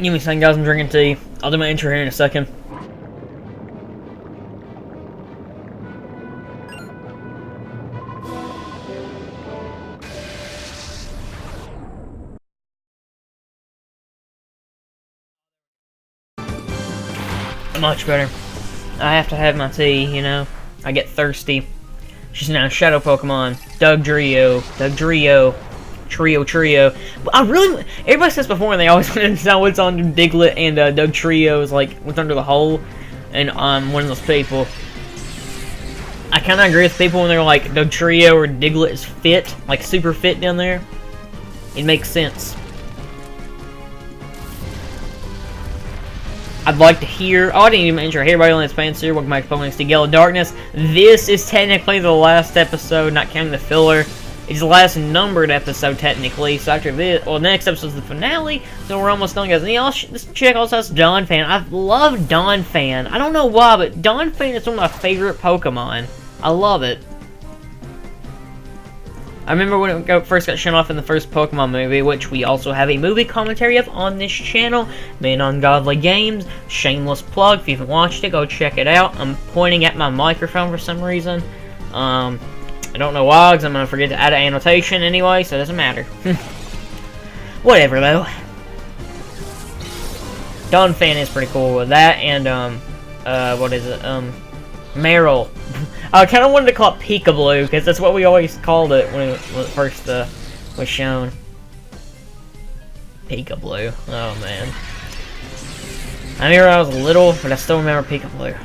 Give me a second, guys. I'm drinking tea. I'll do my intro here in a second. Much better. I have to have my tea, you know. I get thirsty. She's now Shadow Pokemon. Dugtrio. Trio. Everybody says before, and they always want to know what's on Diglett and Dugtrio is like what's under the hole, and I'm one of those people. I kind of agree with people when they're like Dugtrio or Diglett is fit, like super fit down there. It makes sense. I'd like to hear. Oh, I didn't even intro. Hey, everybody on this fans here. Welcome back to Pokemon XD Gale of Darkness. This is technically the last episode, not counting the filler. It's the last numbered episode, technically. So after this, well, next episode's the finale. So we're almost done, guys. And this chick also has Donphan. I love Donphan. I don't know why, but Donphan is one of my favorite Pokemon. I love it. I remember when it first got shown off in the first Pokemon movie, which we also have a movie commentary of on this channel, made on Godly Games. Shameless plug. If you haven't watched it, go check it out. I'm pointing at my microphone for some reason. I don't know why, because I'm going to forget to add an annotation anyway, so it doesn't matter. Whatever, though. Donphan is pretty cool with that, and, what is it, Meryl. I kind of wanted to call it Peekaboo, because that's what we always called it when it first, was shown. Peekaboo. Oh, man. I remember I was little, but I still remember Peekaboo.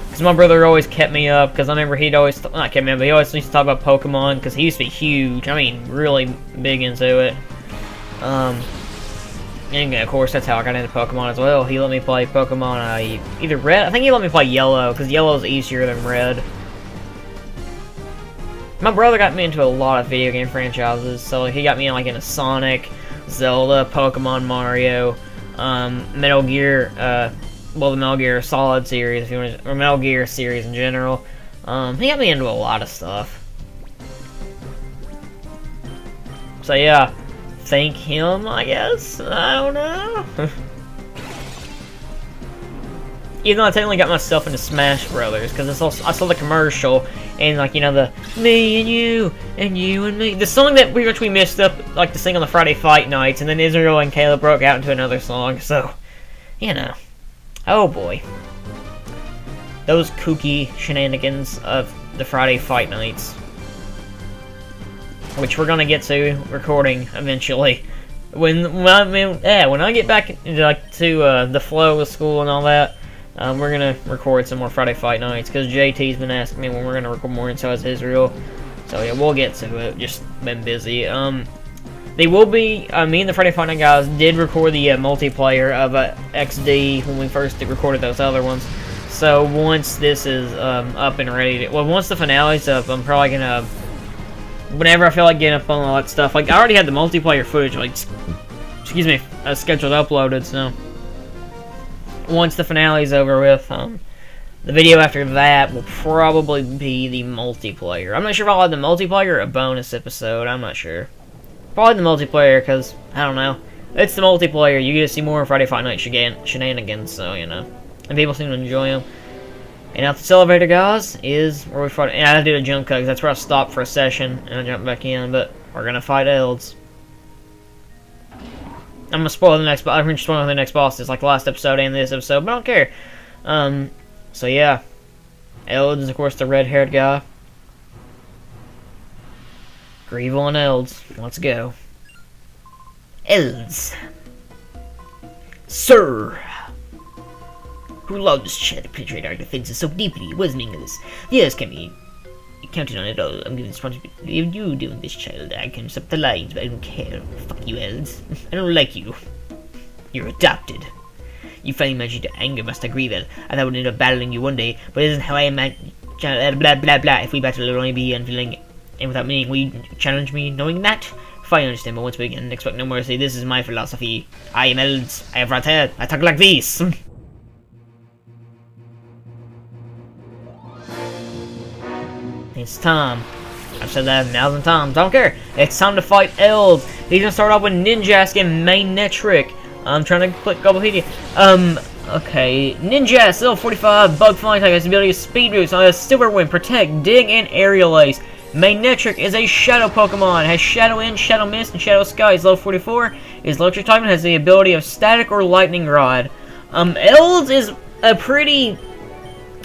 Because my brother always kept me up, because I remember he'd always, not kept me up, but he always used to talk about Pokemon, because he used to be huge, I mean, really big into it. And of course, that's how I got into Pokemon as well. He let me play Pokemon, either Red, I think he let me play Yellow, because Yellow is easier than Red. My brother got me into a lot of video game franchises, so he got me into Sonic, Zelda, Pokemon, Mario, Metal Gear, well, the Metal Gear Solid series, if you want to, or Metal Gear series in general. He got me into a lot of stuff. So yeah, thank him, I guess. I don't know. Even though I technically got myself into Smash Brothers, because I saw the commercial, and like, you know, the me and you and me, the song that we missed up, like to sing on the Friday Fight Nights, and then Israel and Caleb broke out into another song. So, you know. Oh boy. Those kooky shenanigans of the Friday Fight Nights. Which we're gonna get to recording eventually. When I get back to the flow of school and all that, we're gonna record some more Friday Fight Nights, because JT's been asking me when we're gonna record more, and so has Israel. So yeah, we'll get to it. Just been busy. They will be, me and the Friday Fight Night guys did record the multiplayer of XD when we first recorded those other ones. So once this is up and ready, once the finale's up, I'm probably gonna, whenever I feel like getting up on all that stuff, like I already had the multiplayer footage, like, excuse me, scheduled uploaded, so once the finale's over with, the video after that will probably be the multiplayer. I'm not sure if I'll have the multiplayer or a bonus episode, I'm not sure. Probably the multiplayer, because, I don't know. It's the multiplayer. You get to see more Friday Fight Night shenanigans, so, you know. And people seem to enjoy them. And out this elevator, guys, is where we fight. And I did a jump cut, because that's where I stopped for a session, and I jumped back in, but we're going to fight Eldes. I'm going to spoil the next boss. I'm going to spoil the next boss. It's like the last episode and this episode, but I don't care. So, yeah. Eldes is, of course, the red-haired guy. Greevil and Eldes. Let's go. Eldes. Sir! Who loves to penetrate our defenses so deeply, wasn't English? Yes, can be counted on it all. I'm giving responsibility of you doing this, child. I can stop the lines, but I don't care. Fuck you, Eldes. I don't like you. You're adopted. You finally managed to anger Master Greevil. I thought I would end up battling you one day, but it isn't how I imagine. Blah blah blah. If we battle, it'll only be unfeeling. And without meaning, will you challenge me knowing that? Fine, I understand, but once we begin, expect no mercy. This is my philosophy. I am Eldes. I have red hair. I talk like this. It's time. I've said that 1,000 times. I don't care. It's time to fight Eldes. He's gonna start off with Ninjask and Magnetric. I'm trying to click Gobblepedia. Okay. Ninjask, level 45, Bug Flying type, has the ability of Speed Boost, Silver Wind, Protect, Dig, and Aerial Ace. Magnetric is a Shadow Pokemon, has Shadow Wind, Shadow Mist, and Shadow Sky. It's level 44. Is Electric type and has the ability of Static or Lightning Rod. Eldes is a pretty...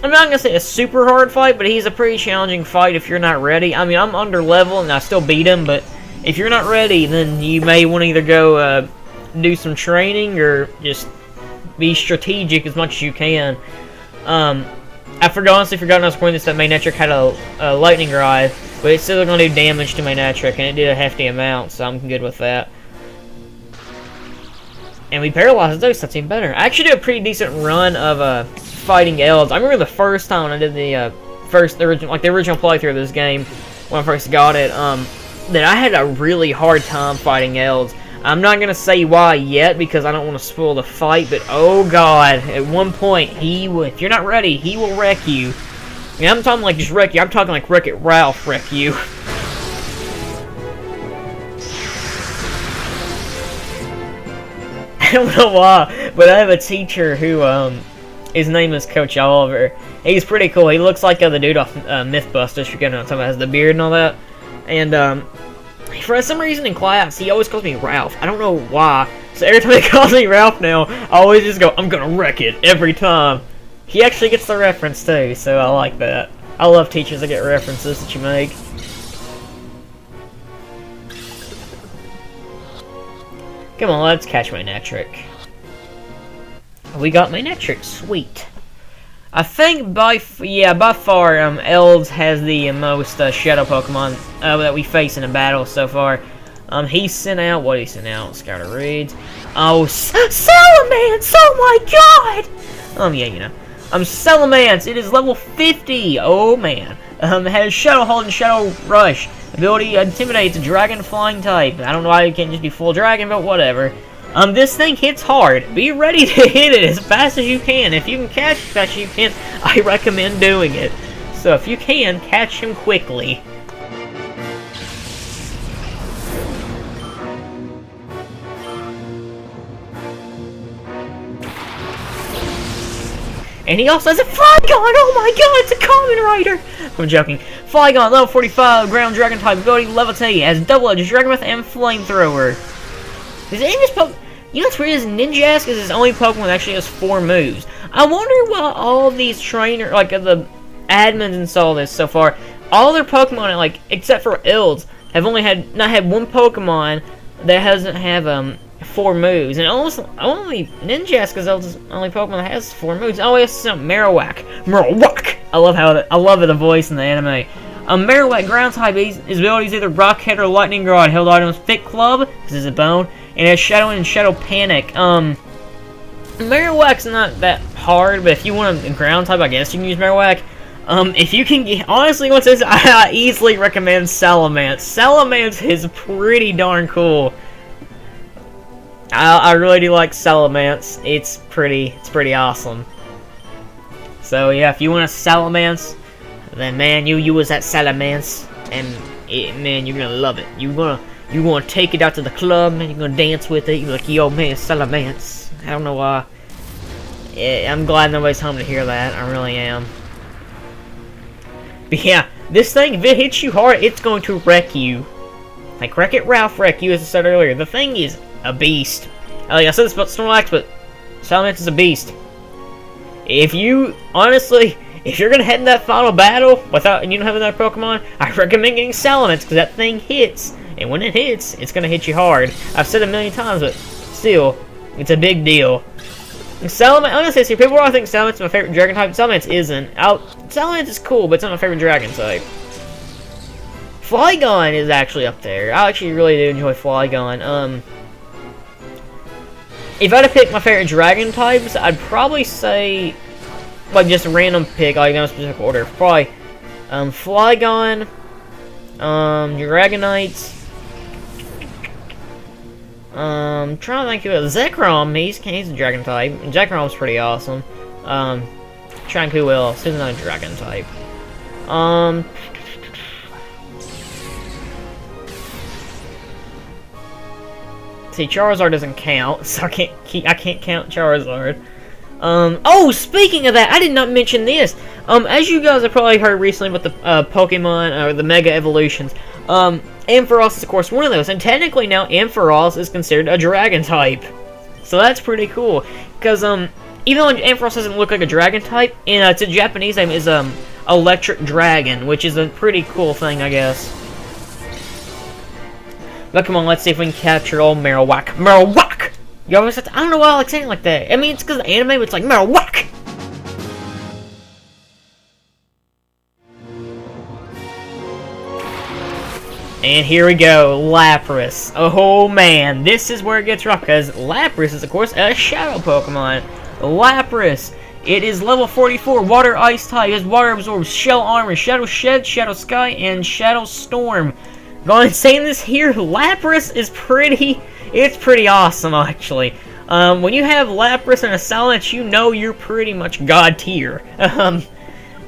I'm not gonna say a super hard fight, but he's a pretty challenging fight if you're not ready. I mean, I'm under level and I still beat him, but if you're not ready, then you may want to either go do some training or just be strategic as much as you can. I honestly forgot I was pointing this that Magnetric had a Lightning Rod, but it's still going to do damage to Magnetric, and it did a hefty amount, so I'm good with that. And we paralyzed those, that's even better. I actually did a pretty decent run of fighting Eldes. I remember the first time I did the original playthrough of this game when I first got it, that I had a really hard time fighting Eldes. I'm not gonna say why yet because I don't want to spoil the fight, but oh god, at one point if you're not ready, he will wreck you. And I'm talking like just wreck you. I'm talking like Wreck-It Ralph wreck you. I don't know why, but I have a teacher who his name is Coach Oliver. He's pretty cool. He looks like the dude off Mythbusters. If you're talking about, has the beard and all that. And for some reason in class, he always calls me Ralph. I don't know why. So every time he calls me Ralph now, I always just go, I'm gonna wreck it every time. He actually gets the reference too, so I like that. I love teachers that get references that you make. Come on, let's catch Magnetric. We got Magnetric, sweet. I think by far, Eldes has the most Shadow Pokemon that we face in a battle so far. He sent out, what did he send out? Scouter Reeds. Oh, Salamence! Oh my god! Yeah, you know. Salamence, it is level 50! Oh man. It has Shadow Hold and Shadow Rush. Ability intimidates a Dragon Flying type. I don't know why it can't just be full Dragon, but whatever. This thing hits hard. Be ready to hit it as fast as you can. If you can catch it as fast as you can, I recommend doing it. So if you can, catch him quickly. And he also has a Flygon! Oh my god, it's a Common Rider! I'm joking. Flygon, level 45, Ground Dragon type, ability Levitate, has Double-Edged Dragon Breath and Flamethrower. Is any of his Pokemon... You know what's weird is Ninjask is his only Pokemon that actually has 4 moves. I wonder why all of these trainers, like the admins and all this so far, all their Pokemon, like, except for Eldes, have only not had one Pokemon that doesn't have 4 moves. And only Ninjask is the only Pokemon that has 4 moves. Oh, it's some Marowak. Marowak! I love the voice in the anime. Marowak ground type, his ability is either Rock Head or Lightning Rod. Held items Thick Club, because it's a bone, and it has Shadow and Shadow Panic. Marowak's not that hard, but if you want a ground type, I guess you can use Marowak. If you can get, honestly, what's this? I easily recommend Salamence. Salamence is pretty darn cool. I really do like Salamence. It's pretty awesome. So yeah, if you want a Salamence, then man, you was that Salamence, and man, you're gonna love it. You're gonna take it out to the club, and you're gonna dance with it. You're like, yo man, Salamence. I don't know why. I'm glad nobody's home to hear that. I really am. But yeah, this thing, if it hits you hard, it's going to wreck you. Like Wreck-It Ralph wreck you, as I said earlier. The thing is a beast. Like I said this about Snorlax, but Salamence is a beast. If you're gonna head in that final battle and you don't have another Pokemon, I recommend getting Salamence, because that thing hits. And when it hits, it's gonna hit you hard. I've said it a million times, but still, it's a big deal. Salamence, honestly, see, people always think Salamence is my favorite Dragon type. Salamence isn't. Salamence is cool, but it's not my favorite Dragon type. Flygon is actually up there. I actually really do enjoy Flygon. If I had to pick my favorite Dragon types, I'd probably say, like, just a random pick, like, no specific order. Probably, Flygon, Dragonite, trying to think of it. Zekrom, he's a Dragon type. Zekrom's pretty awesome. Trying to who else? Who's not a Dragon type? See, Charizard doesn't count, so I can't count Charizard. Oh, speaking of that, I did not mention this. As you guys have probably heard recently with the Pokemon, or the Mega Evolutions, Ampharos is, of course, one of those. And technically now, Ampharos is considered a Dragon type. So that's pretty cool. Because, even though Ampharos doesn't look like a Dragon type, and its Japanese name is, Electric Dragon, which is a pretty cool thing, I guess. But come on, let's see if we can capture old Marowak. Marowak! You always have to, I don't know why I like saying it like that. I mean, it's because of the anime, but it's like, Marowak! And here we go, Lapras. Oh man, this is where it gets rough, because Lapras is, of course, a Shadow Pokemon. Lapras, it is level 44, Water Ice type, it has Water Absorbs, Shell Armor, Shadow Shed, Shadow Sky, and Shadow Storm. Going and saying this here, Lapras is pretty awesome, actually. When you have Lapras and a Silence, you know you're pretty much God tier.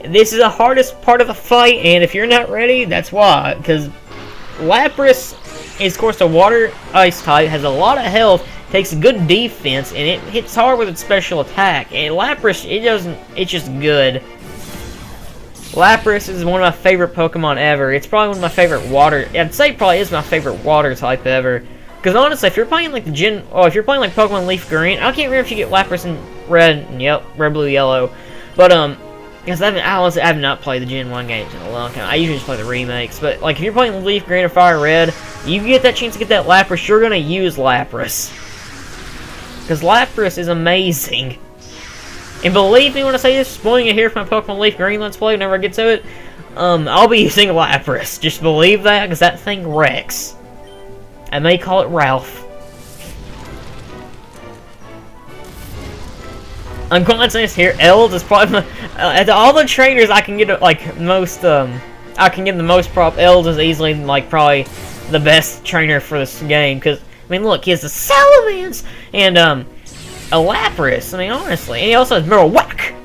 This is the hardest part of the fight, and if you're not ready, that's why, because Lapras is, of course, a Water Ice type, has a lot of health, takes good defense, and it hits hard with its special attack. And Lapras, it's just good. Lapras is one of my favorite Pokemon ever. It's probably one of my favorite water. I'd say it probably is my favorite water type ever. Because honestly, if you're playing like if you're playing like Pokemon Leaf Green, I can't remember if you get Lapras in red, red, blue, yellow. But because I have not played the Gen 1 games in a long time. I usually just play the remakes. But like if you're playing Leaf Green or Fire Red, you get that chance to get that Lapras, you're gonna use Lapras. Because Lapras is amazing. And believe me when I say this, spoiling it here for my Pokemon Leaf Green Let's Play whenever I get to it, I'll be using Lapras. Just believe that, because that thing wrecks. I may call it Ralph. I'm going to say this here, Eldes is probably my, all the trainers I can get, like, most, I can get the most prop, Eldes is easily, like, probably the best trainer for this game, because, I mean, look, he has the Salamence, and, a Lapras, I mean, honestly. And he also has Marowak!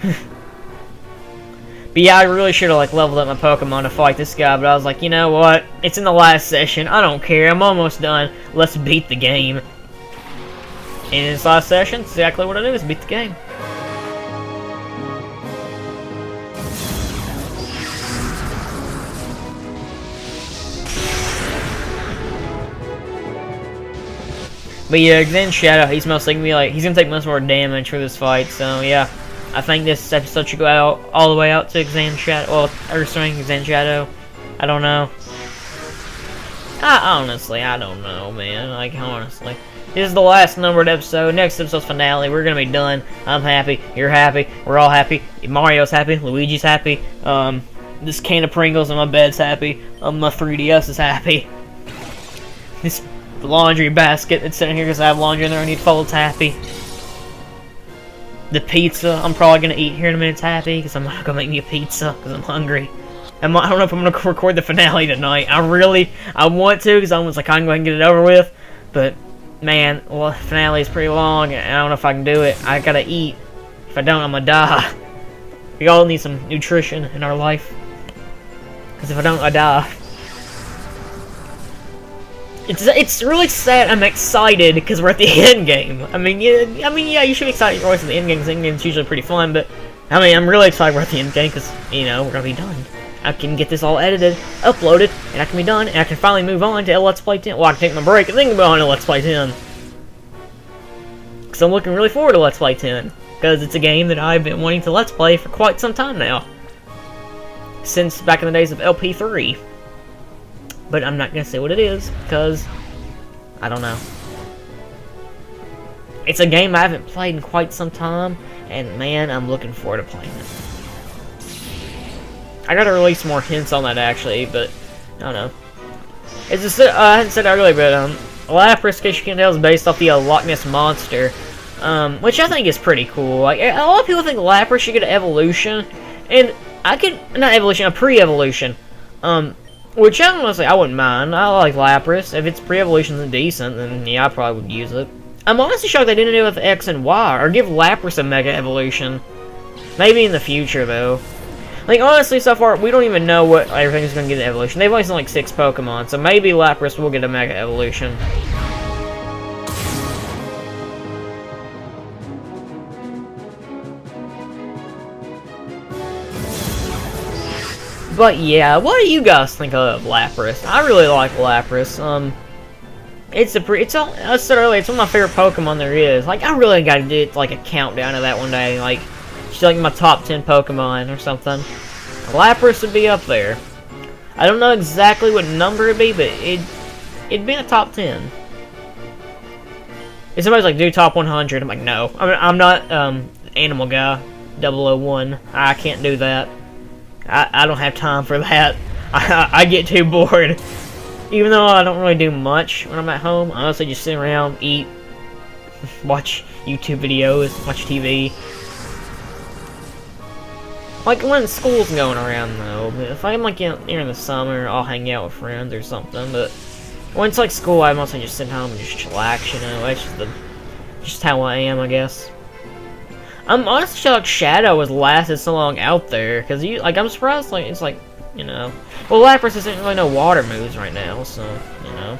But yeah, I really should have, like, leveled up my Pokemon to fight this guy, but I was like, you know what? It's in the last session. I don't care. I'm almost done. Let's beat the game. And in this last session, exactly what I do is beat the game. But yeah, Xen Shadow, he's most likely he's gonna take much more damage for this fight, so yeah. I think this episode should go out all the way out to Xen Shadow, well, Earth Ring, Xen Shadow. I don't know. Honestly, I don't know, man. Like, honestly. This is the last numbered episode. Next episode's finale. We're gonna be done. I'm happy. You're happy. We're all happy. Mario's happy. Luigi's happy. This can of Pringles on my bed's happy. My 3DS is happy. This laundry basket that's sitting here because I have laundry in there I need to fold, it's happy. The pizza I'm probably going to eat here in a minute's happy because I'm not going to make me a pizza because I'm hungry. I don't know if I'm going to record the finale tonight. I want to because I was like, I'm going to get it over with. But, man, well, the finale is pretty long and I don't know if I can do it. I got to eat. If I don't, I'm going to die. We all need some nutrition in our life. Because if I don't, I die. It's really sad. I'm excited because we're at the end game. I mean, yeah, you should be excited. You're always at the end game. The end game's usually pretty fun, but I mean, I'm really excited we're at the end game because we're gonna be done. I can get this all edited, uploaded, and I can be done, and I can finally move on to Let's Play 10. Well, I can take my break and then go on to Let's Play 10. Because I'm looking really forward to Let's Play 10 because it's a game that I've been wanting to Let's Play for quite some time now, since back in the days of LP3. But I'm not going to say what it is, because I don't know. It's a game I haven't played in quite some time, and man, I'm looking forward to playing it. I gotta release more hints on that, actually, but I don't know. It's just, I hadn't said earlier, but Lapras, in case you can't tell, is based off the Loch Ness Monster, which I think is pretty cool. Like, a lot of people think Lapras should get an evolution, and not evolution, a pre-evolution. Which, honestly, I wouldn't mind. I like Lapras. If its pre-evolution is decent, then yeah, I probably would use it. I'm honestly shocked they didn't do it with X and Y, or give Lapras a Mega Evolution. Maybe in the future, though. Like, honestly, so far, we don't even know what everything's going to get an evolution. They've only seen, like, 6 Pokemon, so maybe Lapras will get a Mega Evolution. But yeah, what do you guys think of Lapras? I really like Lapras. I said earlier, it's one of my favorite Pokemon there is. Like, I really gotta do like a countdown of that one day. Like, she's like my top 10 Pokemon or something. Lapras would be up there. I don't know exactly what number it'd be, but it'd be in the top 10. If somebody's like, do top 100, I'm like, no. I'm not animal guy 001. I can't do that. I don't have time for that. I get too bored. Even though I don't really do much when I'm at home, I mostly just sit around, eat, watch YouTube videos, watch TV. Like when school's going around though, if I'm like in the summer, I'll hang out with friends or something. But when it's like school, I mostly just sit home and just chillax. You know, that's just how I am, I guess. I'm honestly shocked Shadow has lasted so long out there, cause I'm surprised. Like it's like, you know, well, Lapras doesn't really know water moves right now, so you know.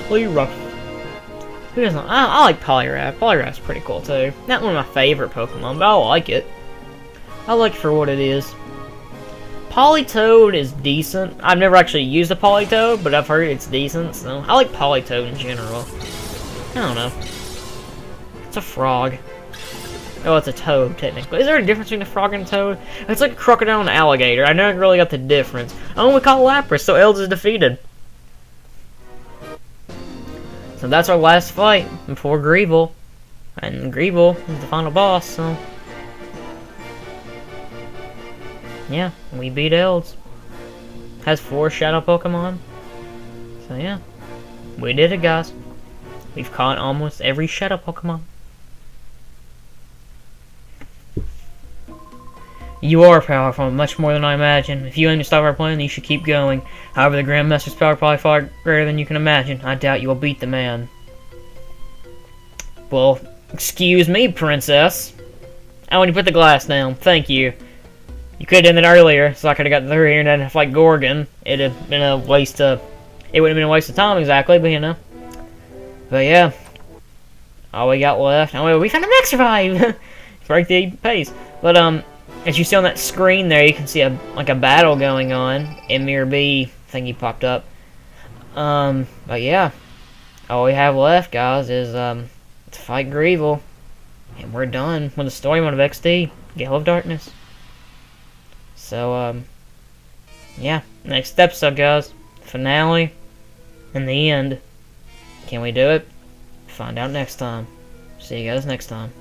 Poliwrath. Who doesn't? I like Poliwrath. Poliwrath's pretty cool too. Not one of my favorite Pokemon, but I like it. I like it for what it is. Politoed is decent. I've never actually used a Politoed, but I've heard it's decent, so I like Politoed in general. I don't know. It's a frog. Oh, it's a toad, technically. Is there a difference between a frog and a toad? It's like a crocodile and an alligator. I never really got the difference. Oh, we caught Lapras, so Eldes is defeated. So that's our last fight before Greevil. And Greevil is the final boss, so... yeah, we beat Eldes. Has 4 Shadow Pokemon. So yeah, we did it, guys. We've caught almost every Shadow Pokemon. You are powerful, much more than I imagine. If you aim to stop our plan, you should keep going. However, the Grandmaster's power is probably far greater than you can imagine. I doubt you will beat the man. Well, excuse me, princess. I want you to put the glass down. Thank you. You could have done it earlier, so I could have got through here and then fight Gorgon. It'd have been a waste of... it would have been a waste of time, exactly, but you know. But yeah. All we got left... oh, we found a Max Revive! Break the pace. But, as you see on that screen there, you can see a battle going on. Emir B thingy popped up. But yeah. All we have left, guys, is, to fight Greevil. And we're done with the story mode of XD. Gale of Darkness. So, yeah. Next episode, guys. Finale. And the end. Can we do it? Find out next time. See you guys next time.